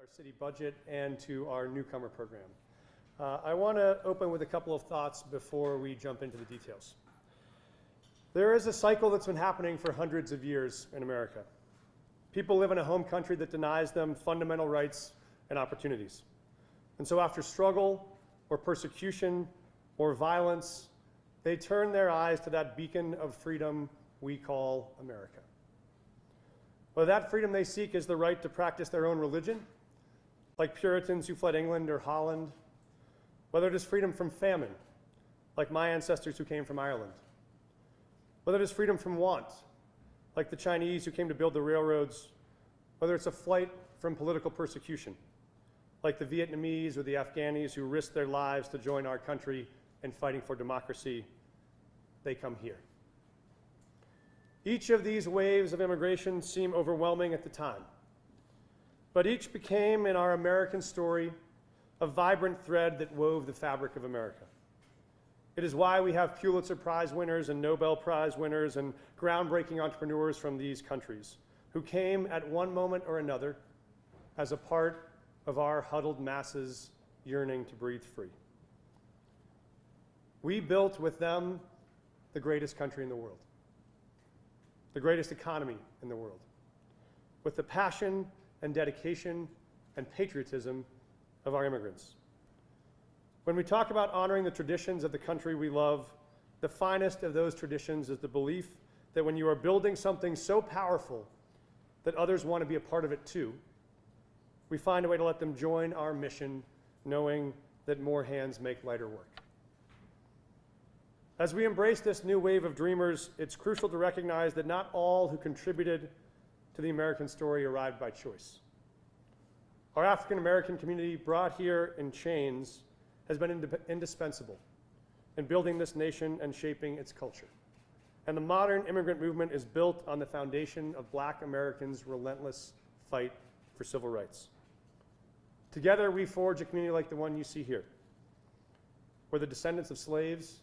our city budget and to our newcomer program. I want to open with a couple of thoughts before we jump into the details. There is a cycle that's been happening for hundreds of years in America. People live in a home country that denies them fundamental rights and opportunities. And so after struggle or persecution or violence, they turn their eyes to that beacon of freedom we call America. Whether that freedom they seek is the right to practice their own religion, like Puritans who fled England or Holland, whether it is freedom from famine, like my ancestors who came from Ireland, whether it is freedom from want, like the Chinese who came to build the railroads, whether it's a flight from political persecution, like the Vietnamese or the Afghanis who risked their lives to join our country in fighting for democracy, they come here. Each of these waves of immigration seem overwhelming at the time, but each became, in our American story, a vibrant thread that wove the fabric of America. It is why we have Pulitzer Prize winners and Nobel Prize winners and groundbreaking entrepreneurs from these countries who came at one moment or another as a part of our huddled masses yearning to breathe free. We built with them the greatest country in the world, the greatest economy in the world, with the passion and dedication and patriotism of our immigrants. When we talk about honoring the traditions of the country we love, the finest of those traditions is the belief that when you are building something so powerful that others want to be a part of it too, we find a way to let them join our mission, knowing that more hands make lighter work. As we embrace this new wave of dreamers, it's crucial to recognize that not all who contributed to the American story arrived by choice. Our African American community, brought here in chains, has been indispensable in building this nation and shaping its culture. And the modern immigrant movement is built on the foundation of Black Americans' relentless fight for civil rights. Together, we forge a community like the one you see here, where the descendants of slaves,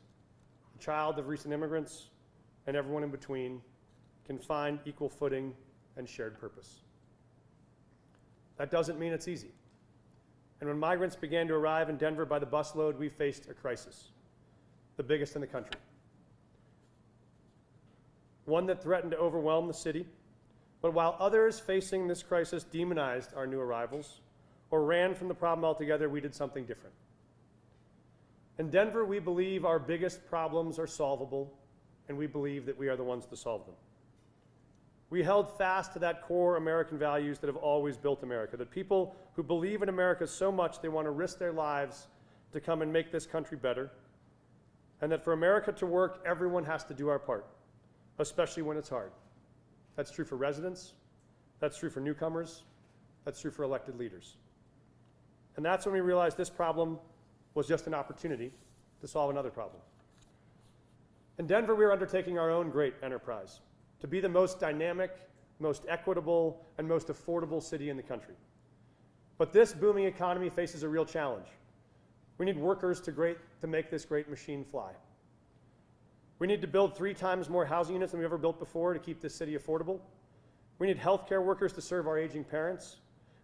the child of recent immigrants, and everyone in between can find equal footing and shared purpose. That doesn't mean it's easy. And when migrants began to arrive in Denver by the busload, we faced a crisis, the biggest in the country. One that threatened to overwhelm the city, but while others facing this crisis demonized our new arrivals or ran from the problem altogether, we did something different. In Denver, we believe our biggest problems are solvable, and we believe that we are the ones to solve them. We held fast to that core American values that have always built America, that people who believe in America so much they want to risk their lives to come and make this country better, and that for America to work, everyone has to do our part, especially when it's hard. That's true for residents, that's true for newcomers, that's true for elected leaders. And that's when we realized this problem was just an opportunity to solve another problem. In Denver, we are undertaking our own great enterprise to be the most dynamic, most equitable, and most affordable city in the country. But this booming economy faces a real challenge. We need workers to make this great machine fly. We need to build 3 times more housing units than we've ever built before to keep this city affordable. We need healthcare workers to serve our aging parents.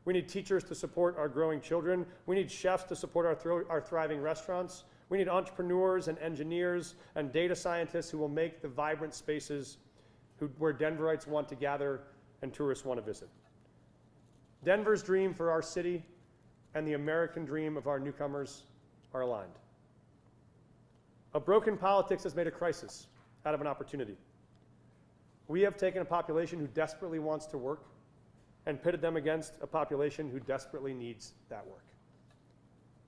We need teachers to support our growing children. We need chefs to support our thriving restaurants. We need entrepreneurs and engineers and data scientists who will make the vibrant spaces where Denverites want to gather and tourists want to visit. Denver's dream for our city and the American dream of our newcomers are aligned. A broken politics has made a crisis out of an opportunity. We have taken a population who desperately wants to work and pitted them against a population who desperately needs that work.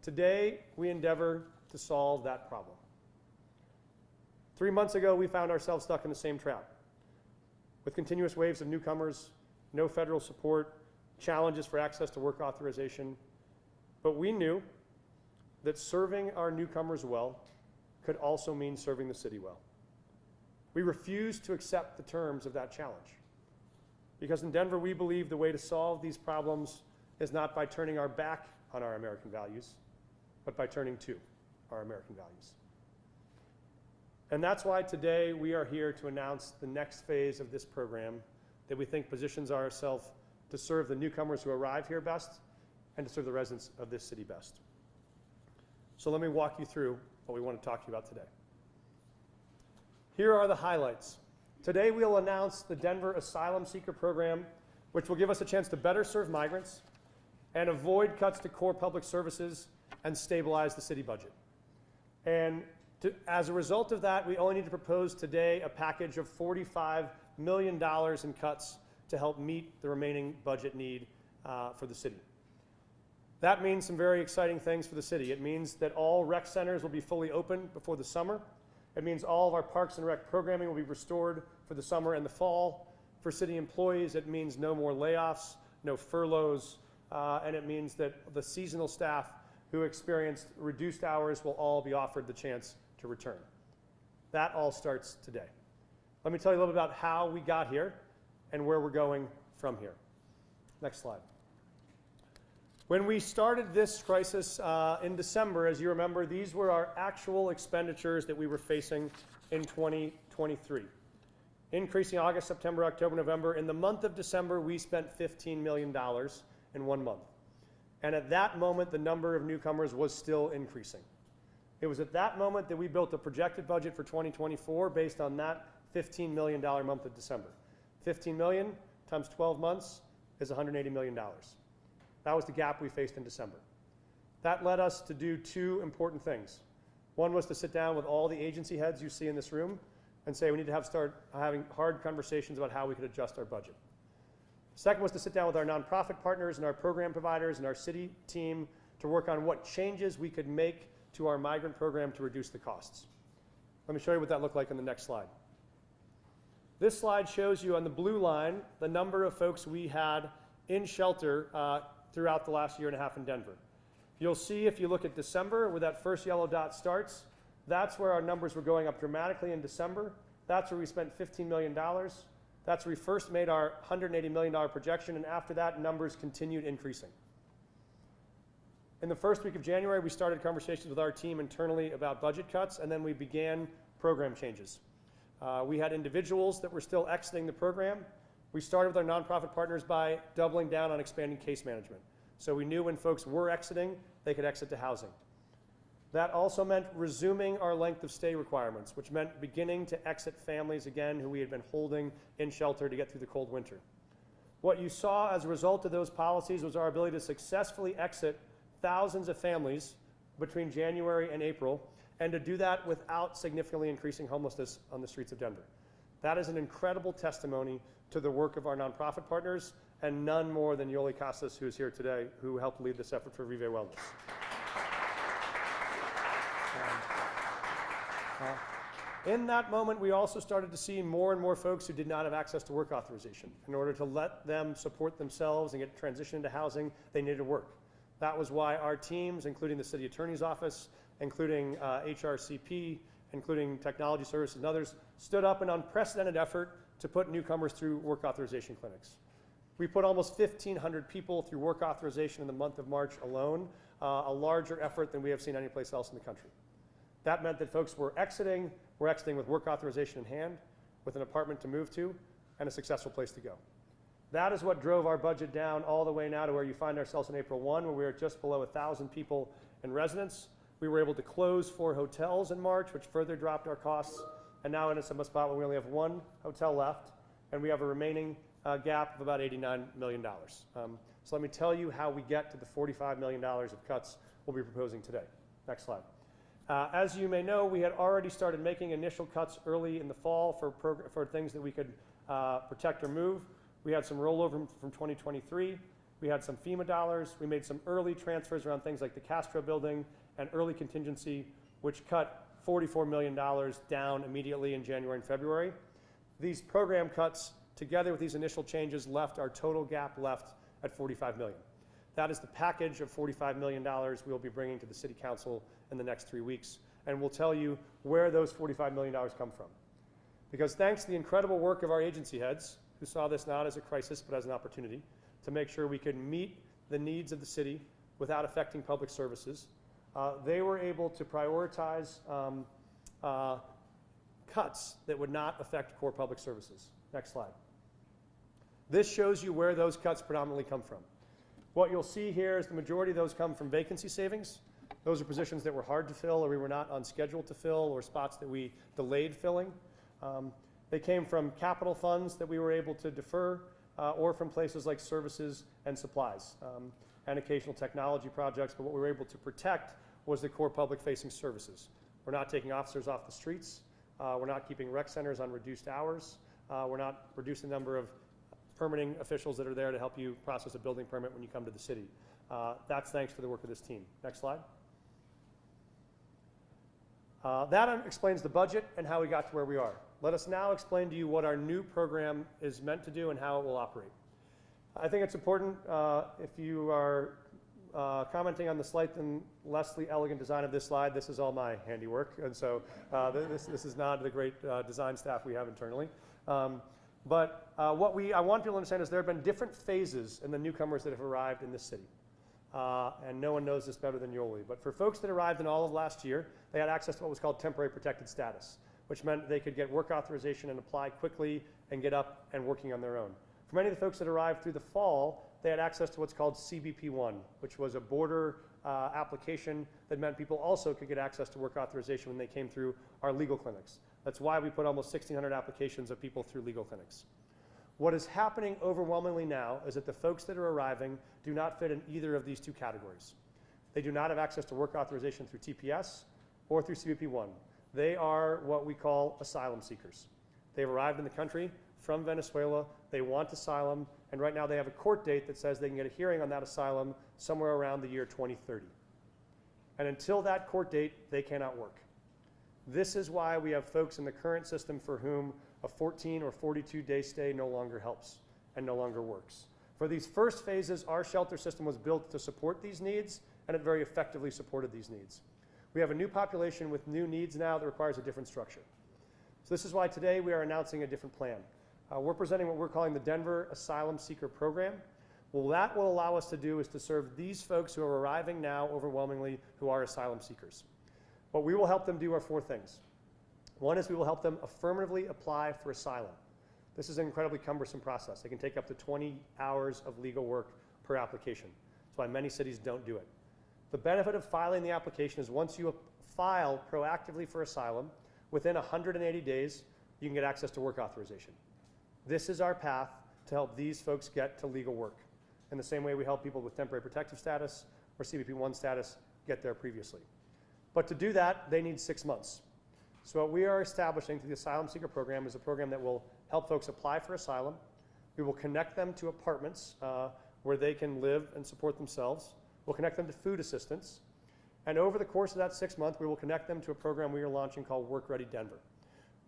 Today, we endeavor to solve that problem. 3 months ago, we found ourselves stuck in the same trap, with continuous waves of newcomers, no federal support, challenges for access to work authorization. But we knew that serving our newcomers well could also mean serving the city well. We refused to accept the terms of that challenge, because in Denver, we believe the way to solve these problems is not by turning our back on our American values, but by turning to our American values. And that's why today we are here to announce the next phase of this program that we think positions ourselves to serve the newcomers who arrive here best and to serve the residents of this city best. So let me walk you through what we want to talk to you about today. Here are the highlights. Today we'll announce the Denver Asylum Seeker program, which will give us a chance to better serve migrants and avoid cuts to core public services and stabilize the city budget. And as a result of that, we only need to propose today a package of $45 million in cuts to help meet the remaining budget need for the city. That means some very exciting things for the city. It means that all rec centers will be fully open before the summer. It means all of our parks and rec programming will be restored for the summer and the fall. For city employees, it means no more layoffs, no furloughs, and it means that the seasonal staff who experienced reduced hours will all be offered the chance to return. That all starts today. Let me tell you a little bit about how we got here and where we're going from here. Next slide. When we started this crisis in December, as you remember, these were our actual expenditures that we were facing in 2023. Increasing August, September, October, November. In the month of December, we spent $15 million in 1 month. And at that moment, the number of newcomers was still increasing. It was at that moment that we built a projected budget for 2024 based on that $15 million month of December. 15 million times 12 months is $180 million. That was the gap we faced in December. That led us to do two important things. One was to sit down with all the agency heads you see in this room and say we need to start having hard conversations about how we could adjust our budget. Second was to sit down with our nonprofit partners and our program providers and our city team to work on what changes we could make to our migrant program to reduce the costs. Let me show you what that looked like on the next slide. This slide shows you on the blue line the number of folks we had in shelter throughout the last year and a half in Denver. You'll see if you look at December, where that first yellow dot starts, that's where our numbers were going up dramatically in December. That's where we spent $15 million. That's where we first made our $180 million projection, and after that, numbers continued increasing. In the first week of January, we started conversations with our team internally about budget cuts, and then we began program changes. We had individuals that were still exiting the program. We started with our nonprofit partners by doubling down on expanding case management. So we knew when folks were exiting, they could exit to housing. That also meant resuming our length of stay requirements, which meant beginning to exit families again who we had been holding in shelter to get through the cold winter. What you saw as a result of those policies was our ability to successfully exit thousands of families between January and April, and to do that without significantly increasing homelessness on the streets of Denver. That is an incredible testimony to the work of our nonprofit partners, and none more than Yoli Casas, who is here today, who helped lead this effort for Vive Wellness. In that moment, we also started to see more and more folks who did not have access to work authorization. In order to let them support themselves and get transitioned into housing, they needed to work. That was why our teams, including the city attorney's office, including HRCP, including technology services and others, stood up an unprecedented effort to put newcomers through work authorization clinics. We put almost 1,500 people through work authorization in the month of March alone, a larger effort than we have seen anyplace else in the country. That meant that folks were exiting with work authorization in hand, with an apartment to move to, and a successful place to go. That is what drove our budget down all the way now to where you find ourselves on April 1, where we were just below 1,000 people in residence. We were able to close 4 hotels in March, which further dropped our costs, and now in a spot where we only have 1 hotel left, and we have a remaining gap of about $89 million. So let me tell you how we get to the $45 million of cuts we'll be proposing today. Next slide. As you may know, we had already started making initial cuts early in the fall for things that we could protect or move. We had some rollover from 2023. We had some FEMA dollars. We made some early transfers around things like the Castro building and early contingency, which cut $44 million down immediately in January and February. These program cuts, together with these initial changes, left our total gap left at $45 million. That is the package of $45 million we'll be bringing to the City Council in the next 3 weeks, and we'll tell you where those $45 million come from. Because thanks to the incredible work of our agency heads, who saw this not as a crisis but as an opportunity to make sure we could meet the needs of the city without affecting public services, they were able to prioritize cuts that would not affect core public services. Next slide. This shows you where those cuts predominantly come from. What you'll see here is the majority of those come from vacancy savings. Those are positions that were hard to fill or we were not on schedule to fill or spots that we delayed filling. They came from capital funds that we were able to defer or from places like services and supplies and occasional technology projects, but what we were able to protect was the core public-facing services. We're not taking officers off the streets. We're not keeping rec centers on reduced hours. We're not reducing the number of permitting officials that are there to help you process a building permit when you come to the city. That's thanks to the work of this team. Next slide. That explains the budget and how we got to where we are. Let us now explain to you what our new program is meant to do and how it will operate. I think it's important, if you are commenting on the slight and less elegant design of this slide, this is all my handiwork, and so this is not the great design staff we have internally. But what I want people to understand is there have been different phases in the newcomers that have arrived in this city. And no one knows this better than Yoli. But for folks that arrived in all of last year, they had access to what was called temporary protected status, which meant they could get work authorization and apply quickly and get up and working on their own. For many of the folks that arrived through the fall, they had access to what's called CBP1, which was a border application that meant people also could get access to work authorization when they came through our legal clinics. That's why we put almost 1,600 applications of people through legal clinics. What is happening overwhelmingly now is that the folks that are arriving do not fit in either of these two categories. They do not have access to work authorization through TPS or through CBP1. They are what we call asylum seekers. They've arrived in the country from Venezuela, they want asylum, and right now they have a court date that says they can get a hearing on that asylum somewhere around the year 2030. And until that court date, they cannot work. This is why we have folks in the current system for whom a 14 or 42-day stay no longer helps and no longer works. For these first phases, our shelter system was built to support these needs, and it very effectively supported these needs. We have a new population with new needs now that requires a different structure. So this is why today we are announcing a different plan. We're presenting what we're calling the Denver Asylum Seeker Program. What that will allow us to do is to serve these folks who are arriving now overwhelmingly who are asylum seekers. What we will help them do are four things. One is we will help them affirmatively apply for asylum. This is an incredibly cumbersome process. It can take up to 20 hours of legal work per application. That's why many cities don't do it. The benefit of filing the application is once you file proactively for asylum, within 180 days, you can get access to work authorization. This is our path to help these folks get to legal work. In the same way we help people with temporary protective status or CBP1 status get there previously. But to do that, they need 6 months. So what we are establishing through the Asylum Seeker Program is a program that will help folks apply for asylum. We will connect them to apartments where they can live and support themselves. We'll connect them to food assistance. And over the course of that 6 months, we will connect them to a program we are launching called Work Ready Denver,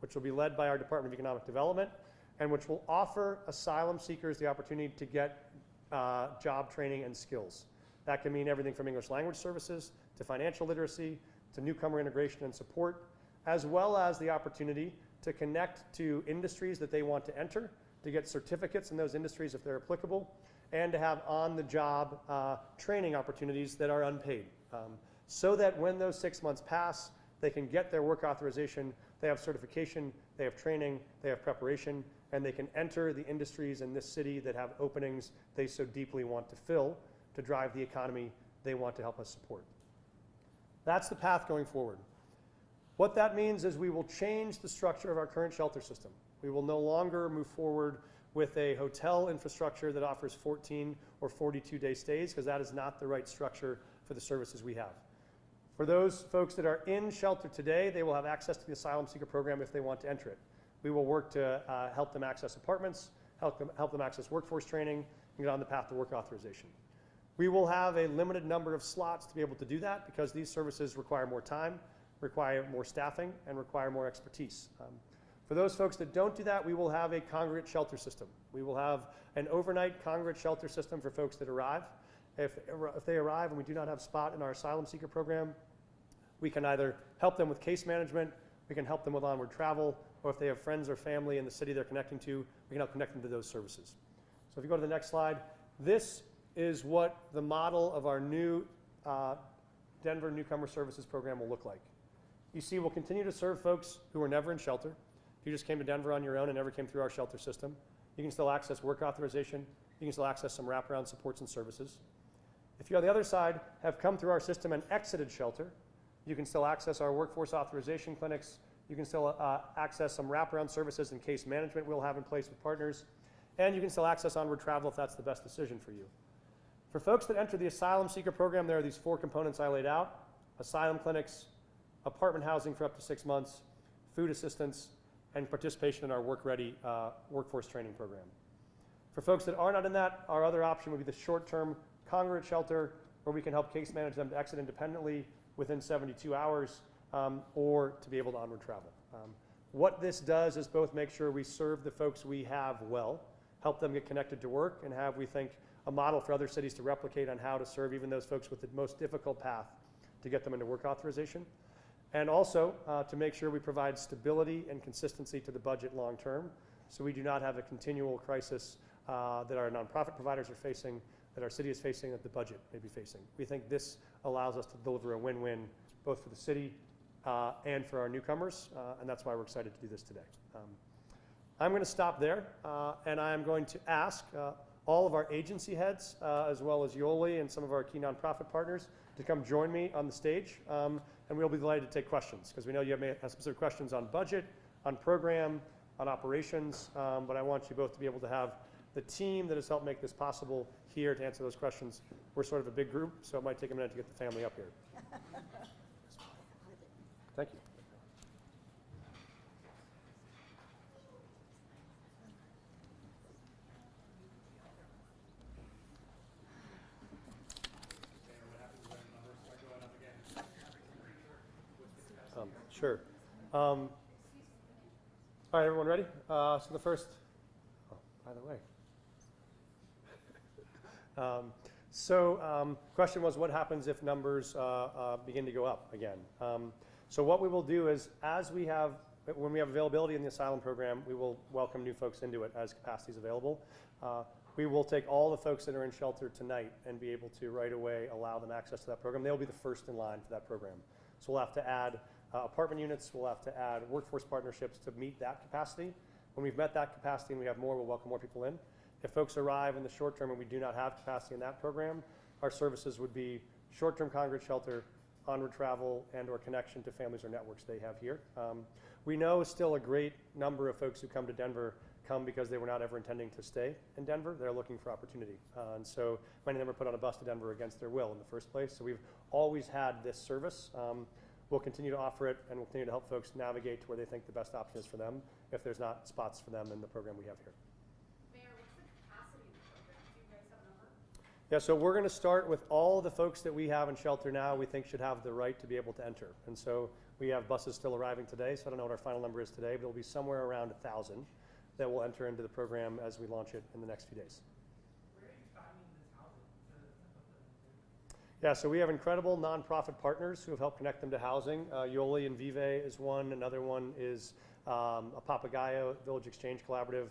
which will be led by our Department of Economic Development and which will offer asylum seekers the opportunity to get job training and skills. That can mean everything from English language services to financial literacy to newcomer integration and support, as well as the opportunity to connect to industries that they want to enter, to get certificates in those industries if they're applicable, and to have on-the-job training opportunities that are unpaid. So that when those 6 months pass, they can get their work authorization, they have certification, they have training, they have preparation, and they can enter the industries in this city that have openings they so deeply want to fill to drive the economy they want to help us support. That's the path going forward. What that means is we will change the structure of our current shelter system. We will no longer move forward with a hotel infrastructure that offers 14 or 42-day stays, because that is not the right structure for the services we have. For those folks that are in shelter today, they will have access to the Asylum Seeker Program if they want to enter it. We will work to help them access apartments, help them access workforce training, and get on the path to work authorization. We will have a limited number of slots to be able to do that because these services require more time, require more staffing, and require more expertise. For those folks that don't do that, we will have a congregate shelter system. We will have an overnight congregate shelter system for folks that arrive. If they arrive and we do not have a spot in our Asylum Seeker Program, we can either help them with case management, we can help them with onward travel, or if they have friends or family in the city they're connecting to, we can help connect them to those services. So if you go to the next slide, this is what the model of our new Denver Newcomer Services Program will look like. You see, we'll continue to serve folks who are never in shelter. If you just came to Denver on your own and never came through our shelter system, you can still access work authorization. You can still access some wraparound supports and services. If you, on the other side, have come through our system and exited shelter, you can still access our workforce authorization clinics. You can still access some wraparound services and case management we'll have in place with partners. And you can still access onward travel if that's the best decision for you. For folks that enter the Asylum Seeker program, there are these 4 components I laid out: asylum clinics, apartment housing for up to 6 months, food assistance, and participation in our work-ready workforce training program. For folks that are not in that, our other option would be the short-term congregate shelter, where we can help case manage them to exit independently within 72 hours, or to be able to onward travel. What this does is both make sure we serve the folks we have well, help them get connected to work, and have, we think, a model for other cities to replicate on how to serve even those folks with the most difficult path to get them into work authorization. And also to make sure we provide stability and consistency to the budget long term, so we do not have a continual crisis that our nonprofit providers are facing, that our city is facing, that the budget may be facing. We think this allows us to deliver a win-win both for the city and for our newcomers, and that's why we're excited to do this today. I'm going to stop there, and I'm going to ask all of our agency heads, as well as Yoli and some of our key nonprofit partners, to come join me on the stage, and we'll be delighted to take questions, because we know you may have specific questions on budget, on program, on operations, but I want you both to be able to have the team that has helped make this possible here to answer those questions. We're sort of a big group, so it might take a minute to get the family up here. Thank you. Sure. All right, everyone ready? So the first, by the way. Question was, what happens if numbers begin to go up again? So what we will do is, when we have availability in the asylum program, we will welcome new folks into it as capacity is available. We will take all the folks that are in shelter tonight and be able to right away allow them access to that program. They'll be the first in line for that program. So we'll have to add apartment units, we'll have to add workforce partnerships to meet that capacity. When we've met that capacity and we have more, we'll welcome more people in. If folks arrive in the short term and we do not have capacity in that program, our services would be short-term congregate shelter, onward travel, and or connection to families or networks they have here. We know still a great number of folks who come to Denver come because they were not ever intending to stay in Denver. They're looking for opportunity. And so many of them were put on a bus to Denver against their will in the first place. So we've always had this service. We'll continue to offer it, and we'll continue to help folks navigate to where they think the best option is for them if there's not spots for them in the program we have here. Mayor, what's the capacity of the program? Do you guys have a number? Yeah, so we're going to start with all the folks that we have in shelter now we think should have the right to be able to enter. And so we have buses still arriving today, so I don't know what our final number is today, but it'll be somewhere around 1,000 that will enter into the program as we launch it in the next few days. Where are you finding this housing? Yeah, so we have incredible nonprofit partners who have helped connect them to housing. Yoli and Vive is one. Another one is a Papagayo Village Exchange Collaborative.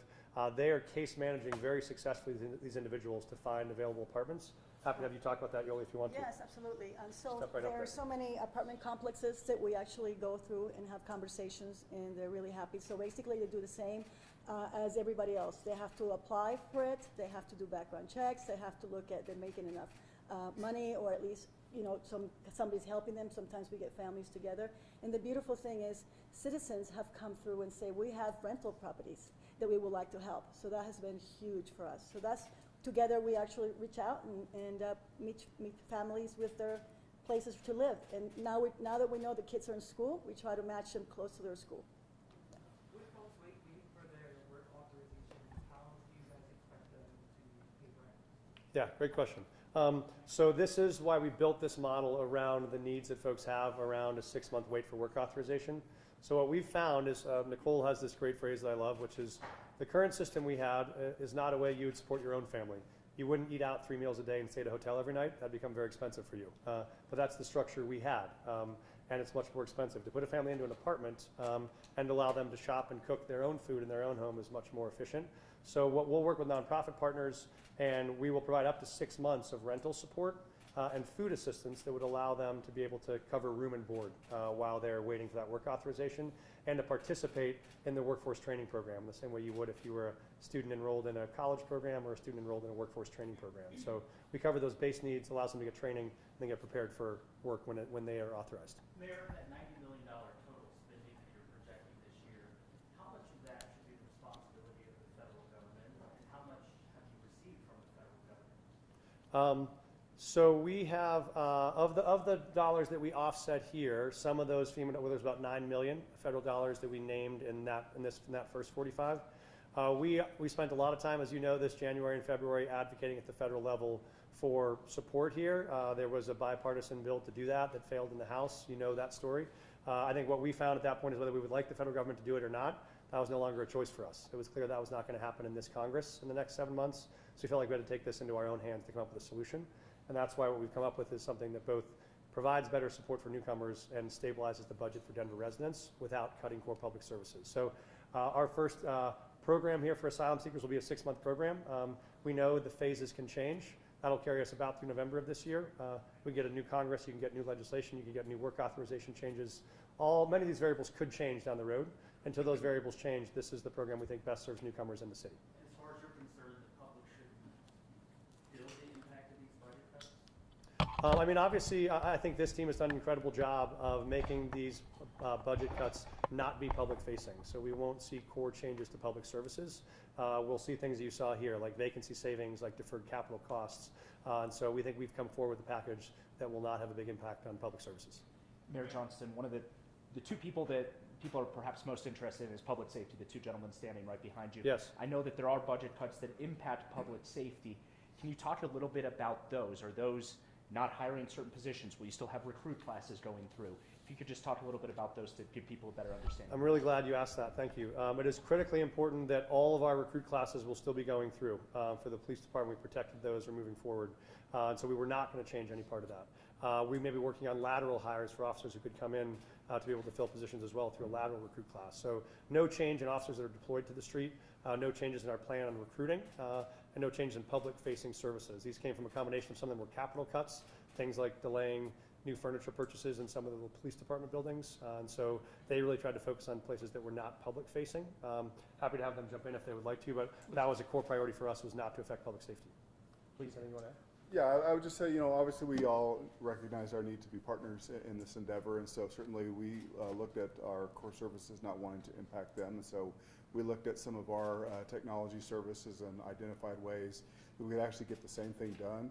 They are case managing very successfully these individuals to find available apartments. Happy to have you talk about that, Yoli, if you want to. Yes, absolutely. And so Step right up there there. are so many apartment complexes that we actually go through and have conversations, and they're really happy. So basically, they do the same as everybody else. They have to apply for it. They have to do background checks. They have to look at they're making enough money, or at least somebody's helping them. Sometimes we get families together. And the beautiful thing is, citizens have come through and say, we have rental properties that we would like to help. So that has been huge for us. So that's together we actually reach out and meet families with their places to live. And now that we know the kids are in school, we try to match them close to their school. With folks waiting for their work authorizations, how do you guys expect them to pay rent? Yeah, great question. So this is why we built this model around the needs that folks have around a 6-month wait for work authorization. So what we've found is, Nicole has this great phrase that I love, which is, the current system we had is not a way you would support your own family. You wouldn't eat out 3 meals a day and stay at a hotel every night. That'd become very expensive for you. But that's the structure we had. And it's much more expensive. To put a family into an apartment and allow them to shop and cook their own food in their own home is much more efficient. So we'll work with nonprofit partners, and we will provide up to 6 months of rental support and food assistance that would allow them to be able to cover room and board while they're waiting for that work authorization, and to participate in the workforce training program the same way you would if you were a student enrolled in a college program or a student enrolled in a workforce training program. So we cover those base needs, allows them to get training, and then get prepared for work when they are authorized. Mayor, that $90 million total spending that you're projecting this year, how much of that should be the responsibility of the federal government, and how much have you received from the federal government? So we have of the dollars that we offset here, some of those FEMA, well, there's about $9 million federal dollars that we named in that first 45. We spent a lot of time, as you know, this January and February advocating at the federal level for support here. There was a bipartisan bill to do that failed in the House. You know that story. I think what we found at that point is whether we would like the federal government to do it or not, that was no longer a choice for us. It was clear that was not going to happen in this Congress in the next 7 months. So we felt like we had to take this into our own hands to come up with a solution. And that's why what we've come up with is something that both provides better support for newcomers and stabilizes the budget for Denver residents without cutting core public services. So our first program here for asylum seekers will be a 6-month program. We know the phases can change. That'll carry us about through November of this year. We get a new Congress, you can get new legislation, you can get new work authorization changes. Many of these variables could change down the road. Until those variables change, this is the program we think best serves newcomers in the city. As far as you're concerned, the public should feel the impact of these budget cuts? I mean, obviously, I think this team has done an incredible job of making these budget cuts not be public facing. So we won't see core changes to public services. We'll see things that you saw here, like vacancy savings, like deferred capital costs. And so we think we've come forward with a package that will not have a big impact on public services. Mayor Johnston, one of the two people that people are perhaps most interested in is public safety, the two gentlemen standing right behind you. Yes. I know that there are budget cuts that impact public safety. Can you talk a little bit about those? Are those not hiring certain positions? Will you still have recruit classes going through? If you could just talk a little bit about those to give people a better understanding. I'm really glad you asked that. Thank you. It is critically important that all of our recruit classes will still be going through. For the police department, we protected those are moving forward. And so we were not going to change any part of that. We may be working on lateral hires for officers who could come in to be able to fill positions as well through a lateral recruit class. So no change in officers that are deployed to the street, no changes in our plan on recruiting, and no changes in public-facing services. These came from a combination of some of them were capital cuts, things like delaying new furniture purchases in some of the police department buildings. And so they really tried to focus on places that were not public-facing. Happy to have them jump in if they would like to, but that was a core priority for us, was not to affect public safety. Please, anything you want to add? Yeah, I would just say, obviously we all recognize our need to be partners in this endeavor, and so certainly we looked at our core services not wanting to impact them, and so we looked at some of our technology services and identified ways that we could actually get the same thing done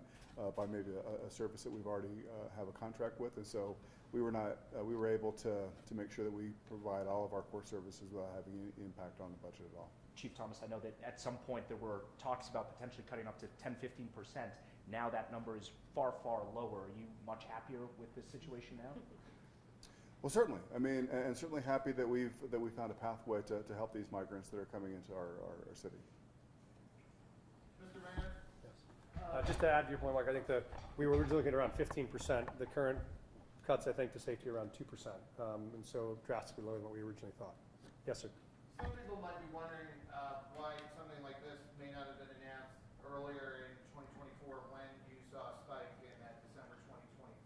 by maybe a service that we've already have a contract with, and so we were able to make sure that we provide all of our core services without having any impact on the budget at all. Chief Thomas, I know that at some point there were talks about potentially cutting up to 10-15%. Now that number is far, far lower. Are you much happier with this situation now? Well, certainly. I mean, and certainly happy that we found a pathway to help these migrants that are coming into our city. Mr. Mayor? Yes. Just to add to your point, Mark, I think we were originally looking at around 15%. The current cuts, I think, to safety are around 2%, and so drastically lower than what we originally thought. Yes, sir. Some people might be wondering why something like this may not have been announced earlier in 2024 when you saw a spike in that December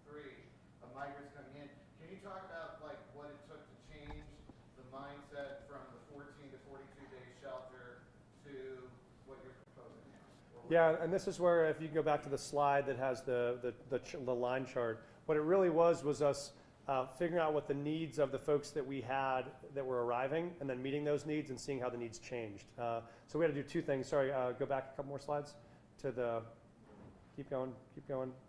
2023 of migrants coming in. Can you talk about what it took to change the mindset from the 14 to 42 day shelter to what you're proposing now? Yeah, and this is where, if you can go back to the slide that has the line chart, what it really was us figuring out what the needs of the folks that we had that were arriving, and then meeting those needs and seeing how the needs changed. So we had to do two things. Sorry, go back a couple more slides to the, keep going,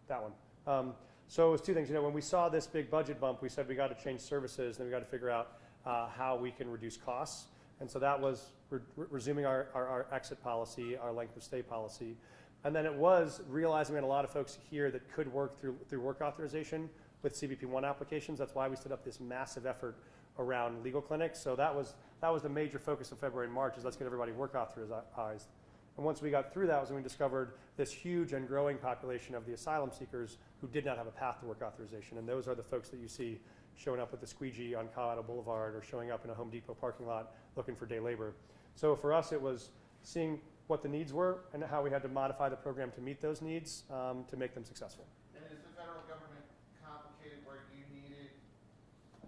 that one. So it was two things. When we saw this big budget bump, we said we got to change services, and then we got to figure out how we can reduce costs. And so that was resuming our exit policy, our length of stay policy. And then it was realizing we had a lot of folks here that could work through work authorization with CBP1 applications. That's why we stood up this massive effort around legal clinics. So that was the major focus of February and March, is let's get everybody work authorized. And once we got through that was when we discovered this huge and growing population of the asylum seekers who did not have a path to work authorization. And those are the folks that you see showing up with the squeegee on Colorado Boulevard or showing up in a Home Depot parking lot looking for day labor. So for us, it was seeing what the needs were and how we had to modify the program to meet those needs to make them successful. And is it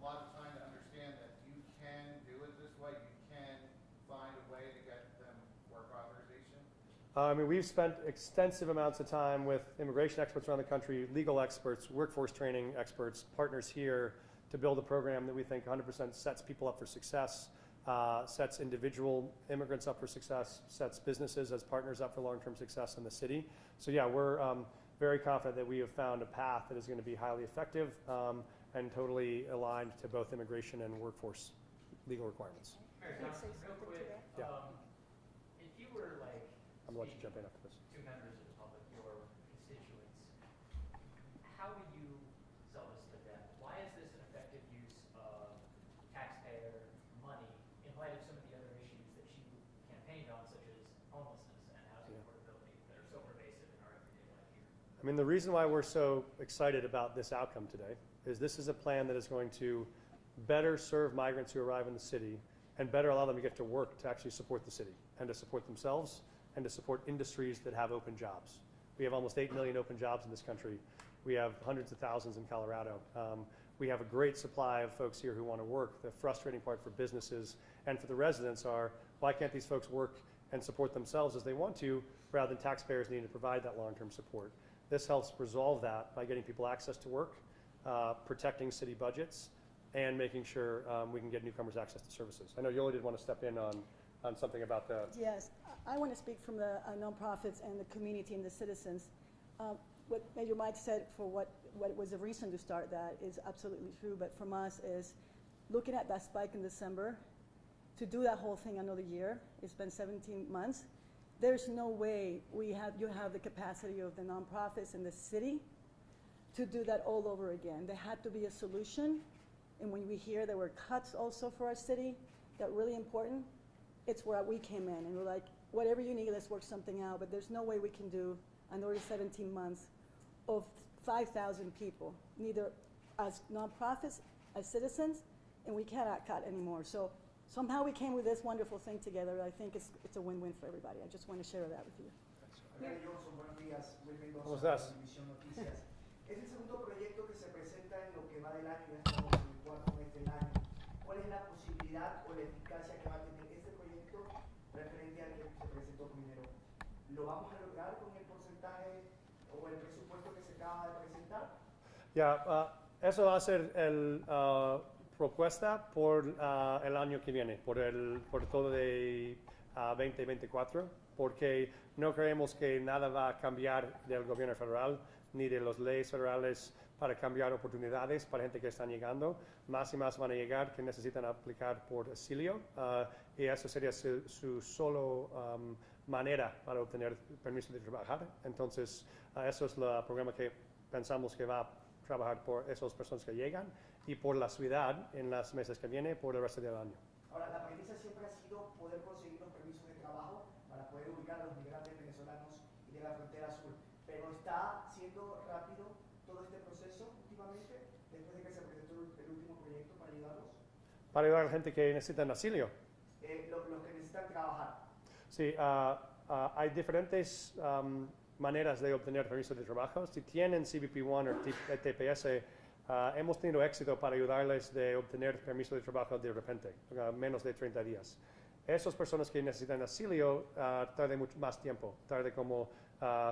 lot of time to understand that you can do it this way, you can find a way to get them work authorization? I mean, we've spent extensive amounts of time with immigration experts around the country, legal experts, workforce training experts, partners here to build a program that we think 100% sets people up for success, sets individual immigrants up for success, sets businesses as partners up for long-term success in the city. So yeah, we're very confident that we have found a path that is going to be highly effective and totally aligned to both immigration and workforce legal requirements. Mayor Can I say Johnston, real something to quick, that? if you were like I'm going to let you speaking jump in after this. to members of the public, your constituents, how would you sell this to them? Why is this an effective use of taxpayer money in light of some of the other issues that you campaigned on, such as homelessness and housing affordability, that are so pervasive in our everyday life here? I mean, the reason why we're so excited about this outcome today is this is a plan that is going to better serve migrants who arrive in the city and better allow them to get to work to actually support the city and to support themselves and to support industries that have open jobs. We have almost 8 million open jobs in this country. We have hundreds of thousands in Colorado. We have a great supply of folks here who want to work. The frustrating part for businesses and for the residents are, why can't these folks work and support themselves as they want to, rather than taxpayers needing to provide that long-term support? This helps resolve that by getting people access to work, protecting city budgets, and making sure we can get newcomers access to services. I know Yoli did want to step in on something about the. Yes, I want to speak from the nonprofits and the community and the citizens. What Mayor Mike said for what was the reason to start that is absolutely true, but from us is looking at that spike in December, to do that whole thing another year, it's been 17 months, there's no way you have the capacity of the nonprofits in the city to do that all over again. There had to be a solution, and when we hear there were cuts also for our city that were really important, it's where we came in and we're like, whatever you need, let's work something out, but there's no way we can do another 17 months of 5,000 people, neither as nonprofits, as citizens, and we cannot cut anymore. So somehow we came with this wonderful thing together. I think it's a win-win for everybody. I just want to share that with you. Mayor Johnson, buenos días. Will Mendoza, ¿Cómo estás? Televisión Noticias. Es el segundo proyecto que se presenta en lo que va del año, ya estamos en el cuarto mes del año. ¿Cuál es la posibilidad o la eficacia que va a tener este proyecto referente al que se presentó primero? ¿Lo vamos a lograr con el porcentaje o el presupuesto que se acaba de presentar? Ya, eso va a ser la propuesta por el año que viene, por todo de 2024, porque no creemos que nada va a cambiar del gobierno federal ni de las leyes federales para cambiar oportunidades para gente que están llegando. Más y más van a llegar que necesitan aplicar por asilo y eso sería su solo manera para obtener permiso de trabajar. Entonces, eso es el programa que pensamos que va a trabajar por esas personas que llegan y por la ciudad en los meses que vienen, por el resto del año. Ahora, la premisa siempre ha sido poder conseguir los permisos de trabajo para poder ubicar a los migrantes venezolanos y de la frontera sur. Pero está siendo rápido todo este proceso últimamente, después de que se presentó el último proyecto para ayudarlos. Para ayudar a la gente que necesita asilo. Los que necesitan trabajar. Sí, hay diferentes maneras de obtener permisos de trabajo. Si tienen CBP-1 o TPS, hemos tenido éxito para ayudarles de obtener permiso de trabajo de repente, menos de 30 días. Esas personas que necesitan asilo tardan mucho más tiempo, tarde como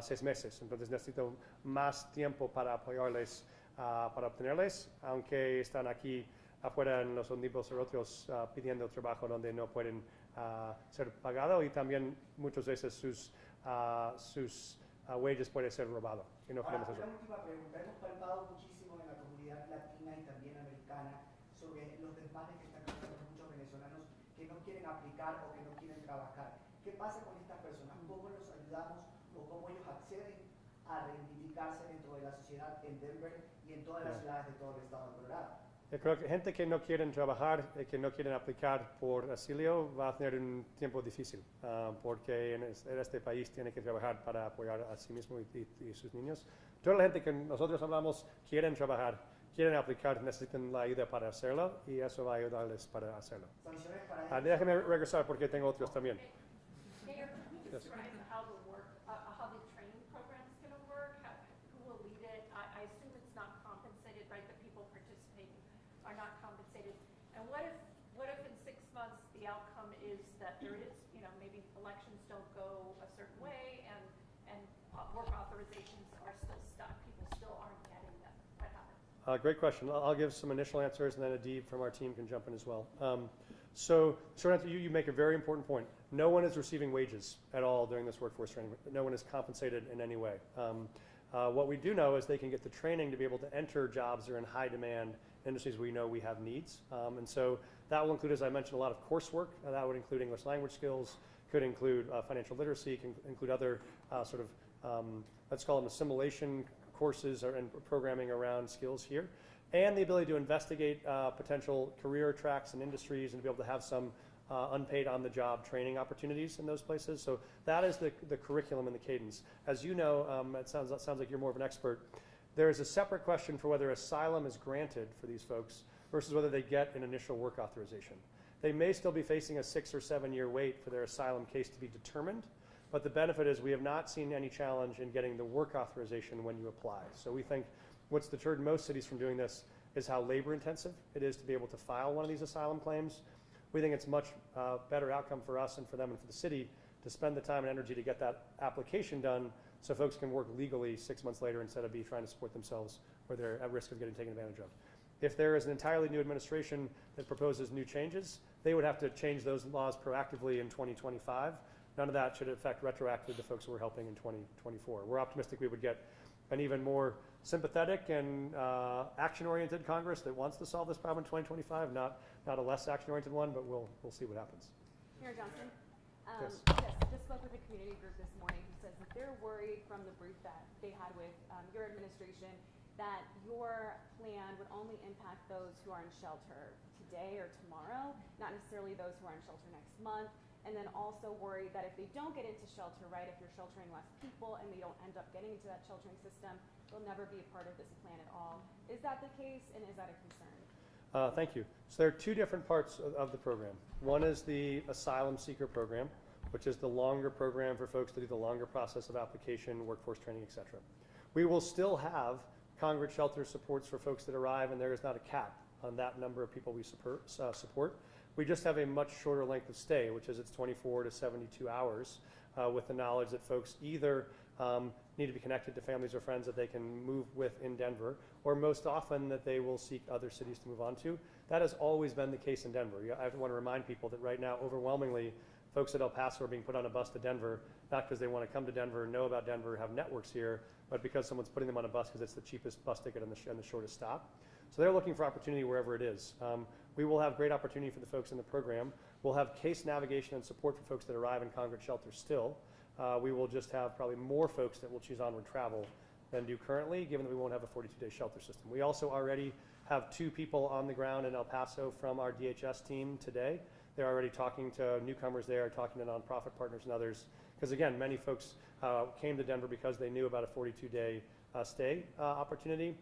6 meses. Entonces necesito más tiempo para apoyarles, para obtenerles, aunque están aquí afuera en los ómnibus o otros pidiendo trabajo donde no pueden ser pagados y también muchas veces sus wages pueden ser robados. Y no queremos eso. Una última pregunta. Hemos palpado muchísimo en la comunidad latina y también americana sobre los desmanes que están causando muchos venezolanos que no quieren aplicar o que no quieren trabajar. ¿Qué pasa con estas personas? ¿Cómo los ayudamos o cómo ellos acceden a reivindicarse dentro de la sociedad en Denver y en todas las ciudades de todo el estado de Colorado? Yo creo que gente que no quieren trabajar, que no quieren aplicar por asilo, va a tener un tiempo difícil, porque en este país tiene que trabajar para apoyar a sí mismo y sus niños. Toda la gente que nosotros hablamos quieren trabajar, quieren aplicar, necesitan la ayuda para hacerlo y eso va a ayudarles para hacerlo. Sanciones para ellos. Déjame regresar porque tengo otros también. Mayor, can you Yes. describe how the training program is going to work? Who will lead it? I assume it's not compensated, right? The people participating are not compensated And what if in 6 months the outcome is that there is, maybe elections don't go a certain way and work authorizations are still stuck, people still aren't getting them? What happens? Great question. I'll give some initial answers, and then Adib from our team can jump in as well. So, short answer, you make a very important point. No one is receiving wages at all during this workforce training. No one is compensated in any way. What we do know is they can get the training to be able to enter jobs that are in high demand industries we know we have needs. And so that will include, as I mentioned, a lot of coursework. That would include English language skills, could include financial literacy, can include other let's call them assimilation courses and programming around skills here. And the ability to investigate potential career tracks and industries and to be able to have some unpaid on-the-job training opportunities in those places. So that is the curriculum and the cadence. As you know, it sounds like you're more of an expert. There is a separate question for whether asylum is granted for these folks versus whether they get an initial work authorization. They may still be facing a 6 or 7 year wait for their asylum case to be determined, but the benefit is we have not seen any challenge in getting the work authorization when you apply. So we think what's deterred most cities from doing this is how labor intensive it is to be able to file one of these asylum claims. We think it's much better outcome for us and for them and for the city to spend the time and energy to get that application done so folks can work legally 6 months later instead of trying to support themselves where they're at risk of getting taken advantage of. If there is an entirely new administration that proposes new changes, they would have to change those laws proactively in 2025. None of that should affect retroactively the folks we're helping in 2024. We're optimistic we would get an even more sympathetic and action-oriented Congress that wants to solve this problem in 2025, not a less action-oriented one, but we'll see what happens. Mayor Johnston? Yes. Yes, just spoke with a community group this morning who says that they're worried from the brief that they had with your administration that your plan would only impact those who are in shelter today or tomorrow, not necessarily those who are in shelter next month. And then also worried that if they don't get into shelter, right, if you're sheltering less people and they don't end up getting into that sheltering system, they'll never be a part of this plan at all. Is that the case, and is that a concern? Thank you. So there are two different parts of the program. One is the Asylum Seeker program, which is the longer program for folks to do the longer process of application, workforce training, et cetera. We will still have congregate shelter supports for folks that arrive, and there is not a cap on that number of people we support. We just have a much shorter length of stay, which is it's 24 to 72 hours, with the knowledge that folks either need to be connected to families or friends that they can move with in Denver, or most often that they will seek other cities to move on to. That has always been the case in Denver. I want to remind people that right now, overwhelmingly, folks at El Paso are being put on a bus to Denver, not because they want to come to Denver, know about Denver, have networks here, but because someone's putting them on a bus because it's the cheapest bus ticket and the shortest stop. So they're looking for opportunity wherever it is. We will have great opportunity for the folks in the program. We'll have case navigation and support for folks that arrive in congregate shelters still. We will just have probably more folks that will choose onward travel than do currently, given that we won't have a 42-day shelter system. We also already have 2 people on the ground in El Paso from our DHS team today. They're already talking to newcomers there, talking to nonprofit partners and others. Because again, many folks came to Denver because they knew about a 42-day stay opportunity.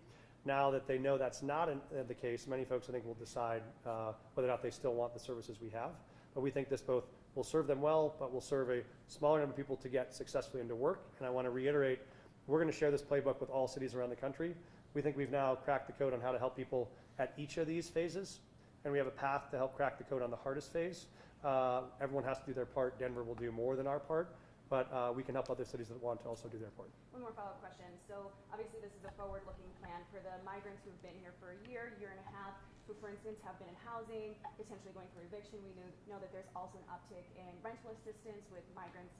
Now that they know that's not the case, many folks I think will decide whether or not they still want the services we have. But we think this both will serve them well, but will serve a smaller number of people to get successfully into work. And I want to reiterate, we're going to share this playbook with all cities around the country. We think we've now cracked the code on how to help people at each of these phases. And we have a path to help crack the code on the hardest phase. Everyone has to do their part. Denver will do more than our part. But we can help other cities that want to also do their part. One more follow-up question. So obviously this is a forward-looking plan for the migrants who've been here for a year and a half, who, for instance, have been in housing, potentially going through eviction. We know that there's also an uptick in rental assistance with migrants,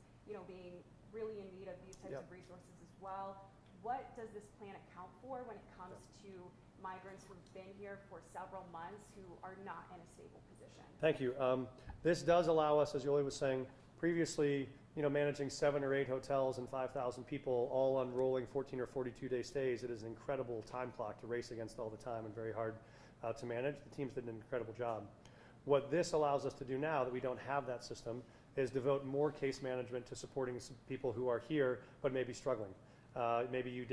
being really in need of these types of resources as well. What does this plan account for when it comes to migrants who've been here for several months who are not in a stable position? Thank you. This does allow us, as Yoli was saying, previously, managing 7 or 8 hotels and 5,000 people all on rolling 14 or 42-day stays. It is an incredible time clock to race against all the time and very hard to manage. The teams did an incredible job. What this allows us to do now that we don't have that system is devote more case management to supporting some people who are here but may be struggling. Maybe you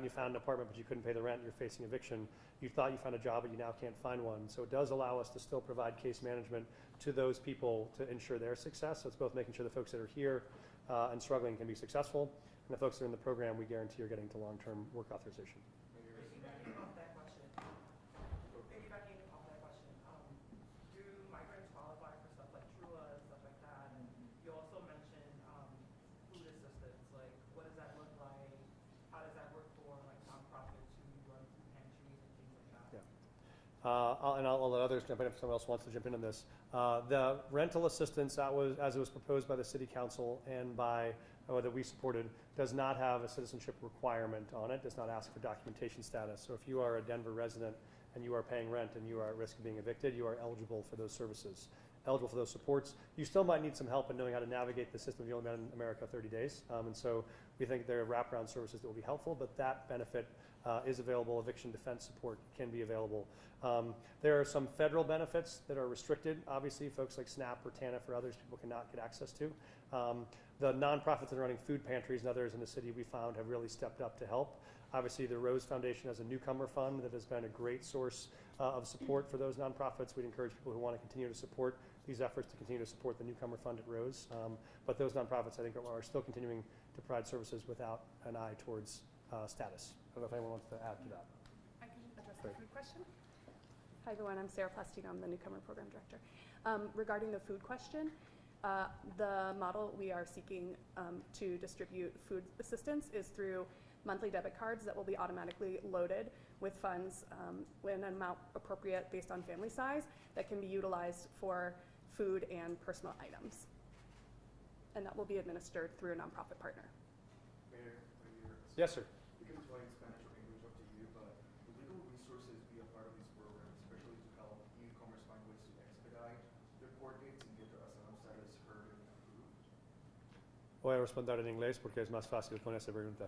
found an apartment but you couldn't pay the rent, you're facing eviction. You thought you found a job but you now can't find one. So it does allow us to still provide case management to those people to ensure their success. So it's both making sure the folks that are here and struggling can be successful, and the folks that are in the program we guarantee are getting to long-term work authorization. Piggybacking off that question, I'll let others jump in if someone else wants to jump in on this. The rental assistance as it was proposed by the city council and that we supported, does not have a citizenship requirement on it, does not ask for documentation status. So if you are a Denver resident and you are paying rent and you are at risk of being evicted, you are eligible for those services, eligible for those supports. You still might need some help in knowing how to navigate the system. You've only been in America 30 days. And so we think there are wraparound services that will be helpful, but that benefit is available. Eviction defense support can be available. There are some federal benefits that are restricted. Obviously, folks like SNAP or TANF or others, people cannot get access to. The nonprofits that are running food pantries and others in the city, we found, have really stepped up to help. Obviously, the Rose Foundation has a newcomer fund that has been a great source of support for those nonprofits. We'd encourage people who want to continue to support these efforts to continue to support the newcomer fund at Rose. But those nonprofits, I think, are still continuing to provide services without an eye towards status. I don't know if anyone wants to add to that. I can address Great. the food question. Hi, everyone. I'm Sarah Plastino. I'm the newcomer program director. Regarding the food question, the model we are seeking to distribute food assistance is through monthly debit cards that will be automatically loaded with funds when an amount appropriate based on family size that can be utilized for food and personal items. And that will be administered through a nonprofit partner. Mayor, Yes, sir. we can explain Spanish or English up to you, but will legal resources be a part of these programs, especially to help newcomers find ways to expedite their court dates and get their asylum status heard and approved? Voy a responder en inglés porque es más fácil con esa pregunta.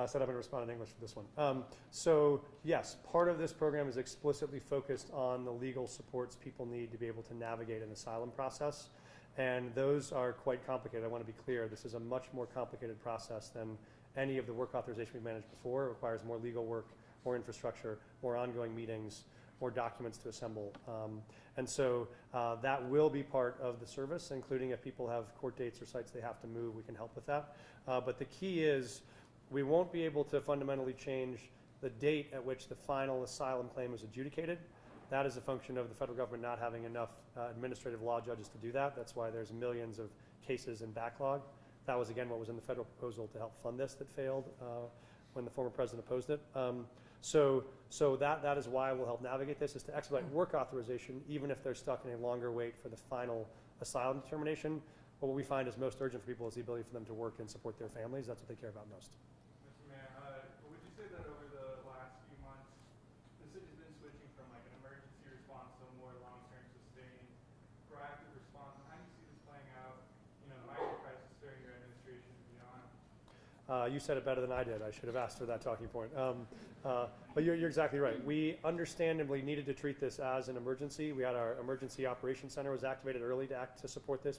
Said I'm going to respond in English for this one. So yes, part of this program is explicitly focused on the legal supports people need to be able to navigate an asylum process. And those are quite complicated. I want to be clear. This is a much more complicated process than any of the work authorization we've managed before. It requires more legal work, more infrastructure, more ongoing meetings, more documents to assemble. And so that will be part of the service, including if people have court dates or sites they have to move, we can help with that. But the key is we won't be able to fundamentally change the date at which the final asylum claim is adjudicated. That is a function of the federal government not having enough administrative law judges to do that. That's why there's millions of cases in backlog. That was, again, what was in the federal proposal to help fund this that failed when the former president opposed it. So that is why we'll help navigate this, is to expedite work authorization, even if they're stuck in a longer wait for the final asylum determination. But what we find is most urgent for people is the ability for them to work and support their families. That's what they care about most. Mr. Mayor, would you say that over the last few months, the city's been switching from like an emergency response to a more long-term, sustained, proactive response? How do you see this playing out, the migrant crisis during your administration and beyond? You said it better than I did. I should have asked for that talking point. But you're exactly right. We understandably needed to treat this as an emergency. We had our emergency operations center was activated early to support this.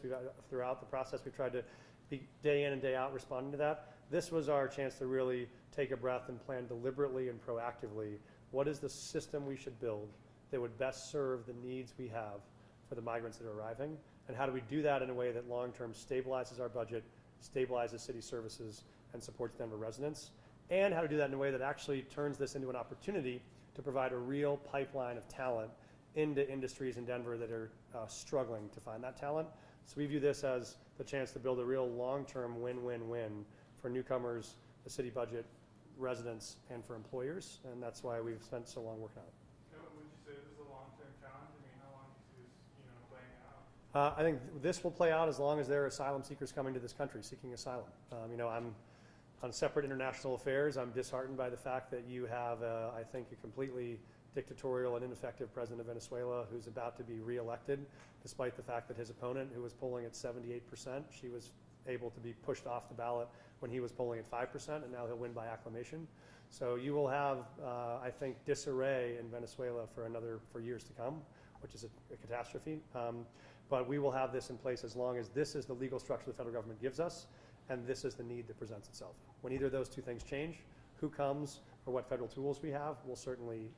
Throughout the process, we tried to be day in and day out responding to that. This was our chance to really take a breath and plan deliberately and proactively what is the system we should build that would best serve the needs we have for the migrants that are arriving, and how do we do that in a way that long-term stabilizes our budget, stabilizes city services, and supports Denver residents, and how to do that in a way that actually turns this into an opportunity to provide a real pipeline of talent into industries in Denver that are struggling to find that talent. So we view this as the chance to build a real long-term win-win-win for newcomers, the city budget, residents, and for employers, and that's why we've spent so long working on it. Would you say this is a long-term challenge? I mean, how long do you see this, playing out? I think this will play out as long as there are asylum seekers coming to this country seeking asylum. I'm on separate international affairs. I'm disheartened by the fact that you have, I think, a completely dictatorial and ineffective president of Venezuela who's about to be reelected, despite the fact that his opponent, who was polling at 78%, she was able to be pushed off the ballot when he was polling at 5%, and now he'll win by acclamation. So you will have, I think, disarray in Venezuela for years to come, which is a catastrophe. But we will have this in place as long as this is the legal structure the federal government gives us, and this is the need that presents itself. When either of those two things change, who comes or what federal tools we have will certainly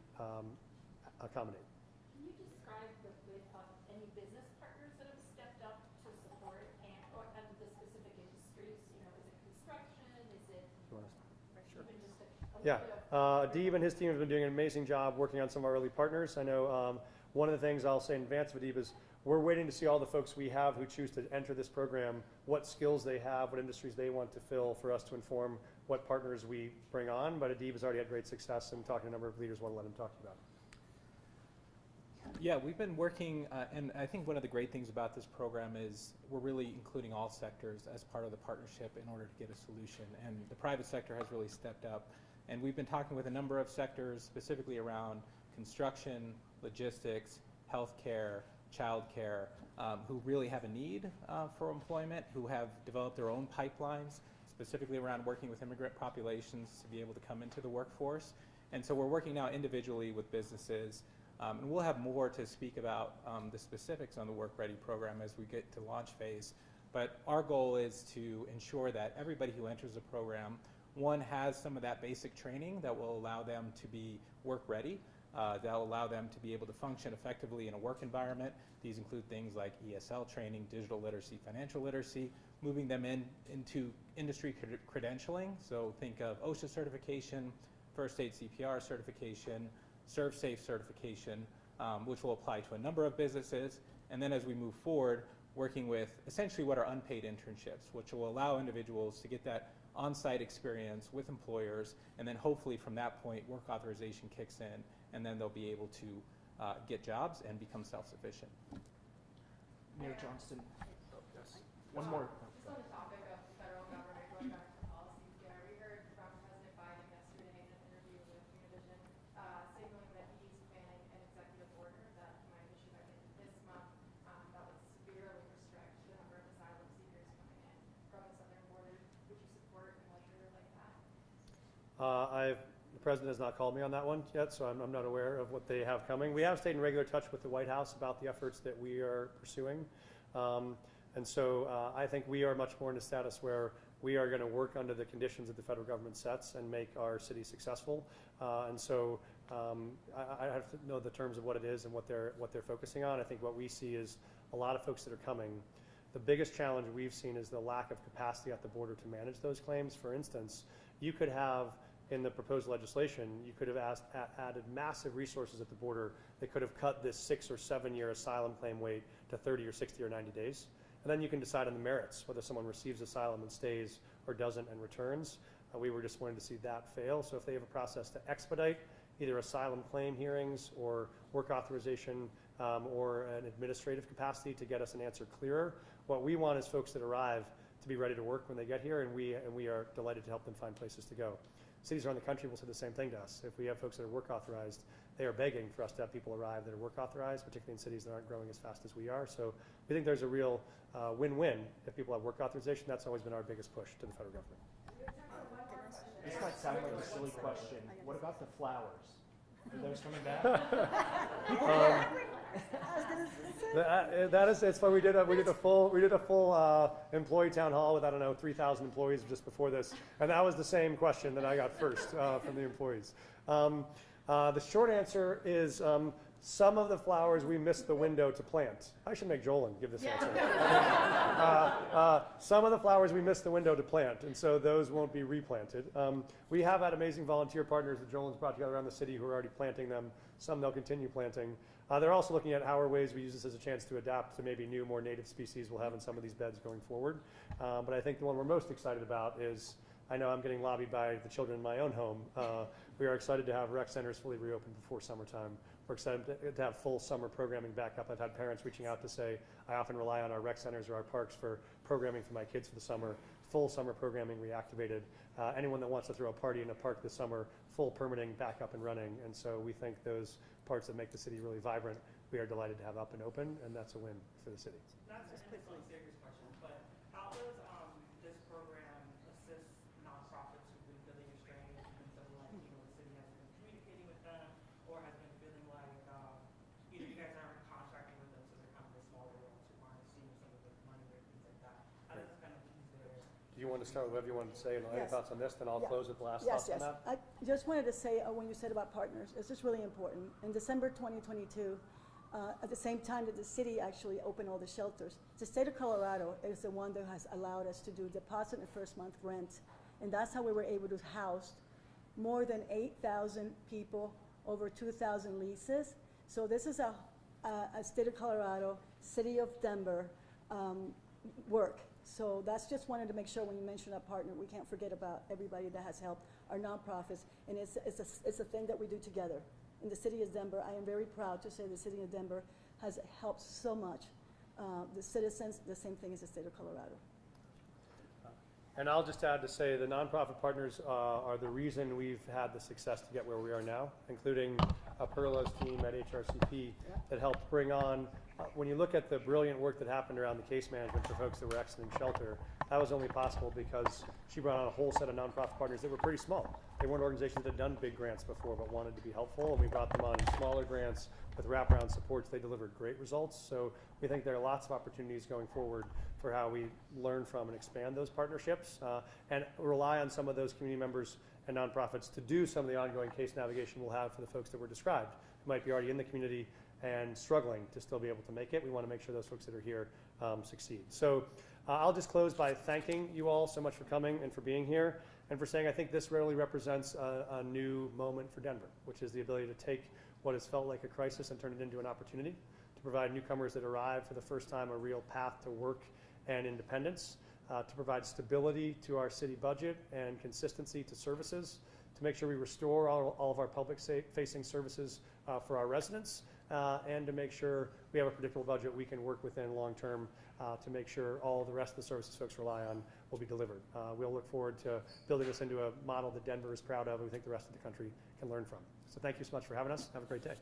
accommodate. Can you describe any business partners that have stepped up to support and the specific industries? Is it construction? Is it even just a Yeah, little bit of Adib and his team have been doing an amazing job working on some of our early partners. I know one of the things I'll say in advance of Adib is we're waiting to see all the folks we have who choose to enter this program, what skills they have, what industries they want to fill for us to inform what partners we bring on, but Adib has already had great success in talking to a number of leaders. Want to let him talk about it. Yeah, we've been working, and I think one of the great things about this program is we're really including all sectors as part of the partnership in order to get a solution. And the private sector has really stepped up. And we've been talking with a number of sectors, specifically around construction, logistics, healthcare, childcare, who really have a need for employment, who have developed their own pipelines, specifically around working with immigrant populations to be able to come into the workforce. And so we're working now individually with businesses. And we'll have more to speak about the specifics on the Work Ready program as we get to launch phase. But our goal is to ensure that everybody who enters the program, one, has some of that basic training that will allow them to be work ready, that will allow them to be able to function effectively in a work environment. These include things like ESL training, digital literacy, financial literacy, moving them into industry credentialing. So think of OSHA certification, first aid CPR certification, ServSafe certification, which will apply to a number of businesses. And then as we move forward, working with essentially what are unpaid internships, which will allow individuals to get that on-site experience with employers, and then hopefully from that point, work authorization kicks in, and then they'll be able to get jobs and become self-sufficient. Mayor Johnston. Oh, yes. One more. Just on the topic of the federal government going back to policies here, we heard from President Biden yesterday in an interview with Univision, signaling that he's planning an executive order that he might issue by the end of this month that would severely restrict the number of asylum seekers coming in from the southern border. Would you support a measure like that? The president has not called me on that one yet, so I'm not aware of what they have coming. We have stayed in regular touch with the White House about the efforts that we are pursuing. And so I think we are much more in a status where we are going to work under the conditions that the federal government sets and make our city successful. And so I have to know the terms of what it is and what they're focusing on. I think what we see is a lot of folks that are coming. The biggest challenge we've seen is the lack of capacity at the border to manage those claims. For instance, you could have, in the proposed legislation, you could have added massive resources at the border that could have cut this 6 or 7 year asylum claim wait to 30 or 60 or 90 days. And then you can decide on the merits, whether someone receives asylum and stays or doesn't and returns. We were disappointed to see that fail. So if they have a process to expedite either asylum claim hearings or work authorization or an administrative capacity to get us an answer clearer, what we want is folks that arrive to be ready to work when they get here, and we are delighted to help them find places to go. Cities around the country will say the same thing to us. If we have folks that are work authorized, they are begging for us to have people arrive that are work authorized, particularly in cities that aren't growing as fast as we are. So we think there's a real win-win if people have work authorization. That's always been our biggest push to the federal government. This might sound like a silly question. What about the flowers? Are those coming back? That is, it's fun. We did a full employee town hall with, I don't know, 3,000 employees just before this, and that was the same question that I got first from the employees. The short answer is some of the flowers we missed the window to plant. I should make Jolan give this answer. Some of the flowers we missed the window to plant, and so those won't be replanted. We have had amazing volunteer partners that Jolan's brought together around the city who are already planting them. Some they'll continue planting. They're also looking at how are ways we use this as a chance to adapt to maybe new, more native species we'll have in some of these beds going forward. But I think the one we're most excited about is, I know I'm getting lobbied by the children in my own home. We are excited to have rec centers fully reopened before summertime. We're excited to have full summer programming back up. I've had parents reaching out to say, I often rely on our rec centers or our parks for programming for my kids for the summer. Full summer programming reactivated. Anyone that wants to throw a party in a park this summer, full permitting back up and running. And so we think those parts that make the city really vibrant, we are delighted to have up and open, and that's a win for the city. Not to end this on a serious question, but how does this program assist nonprofits who've been feeling estranged and feeling like, the city hasn't been communicating with them or has been feeling like, you guys aren't contracting with them, so they're kind of the smaller ones who aren't seeing some of the money or things like that. How does this kind of ease their... Do you want to start with whatever you want to say and any thoughts on this? Then I'll close with the last Yes, thoughts yes. on that. I just wanted to say, when you said about partners, it's just really important. In December 2022, at the same time that the city actually opened all the shelters, the state of Colorado is the one that has allowed us to do deposit and first month rent. And that's how we were able to house more than 8,000 people, over 2,000 leases. So this is a state of Colorado, city of Denver work. So that's just wanted to make sure when you mention a partner, we can't forget about everybody that has helped, our nonprofits, and it's a thing that we do together. In the city of Denver, I am very proud to say the city of Denver has helped so much. The citizens, the same thing as the state of Colorado. And I'll just add to say the nonprofit partners are the reason we've had the success to get where we are now, including Perla's team at HRCP that helped bring on, when you look at the brilliant work that happened around the case management for folks that were exiting shelter, that was only possible because she brought on a whole set of nonprofit partners that were pretty small. They weren't organizations that had done big grants before but wanted to be helpful, and we brought them on smaller grants with wraparound supports. They delivered great results. So we think there are lots of opportunities going forward for how we learn from and expand those partnerships and rely on some of those community members and nonprofits to do some of the ongoing case navigation we'll have for the folks that were described who might be already in the community and struggling to still be able to make it. We want to make sure those folks that are here succeed. So I'll just close by thanking you all so much for coming and for being here and for saying I think this really represents a new moment for Denver, which is the ability to take what has felt like a crisis and turn it into an opportunity to provide newcomers that arrive for the first time a real path to work and independence, to provide stability to our city budget and consistency to services, to make sure we restore all of our public-facing services for our residents, and to make sure we have a predictable budget we can work within long-term to make sure all the rest of the services folks rely on will be delivered. We'll look forward to building this into a model that Denver is proud of and we think the rest of the country can learn from. So thank you so much for having us. Have a great day.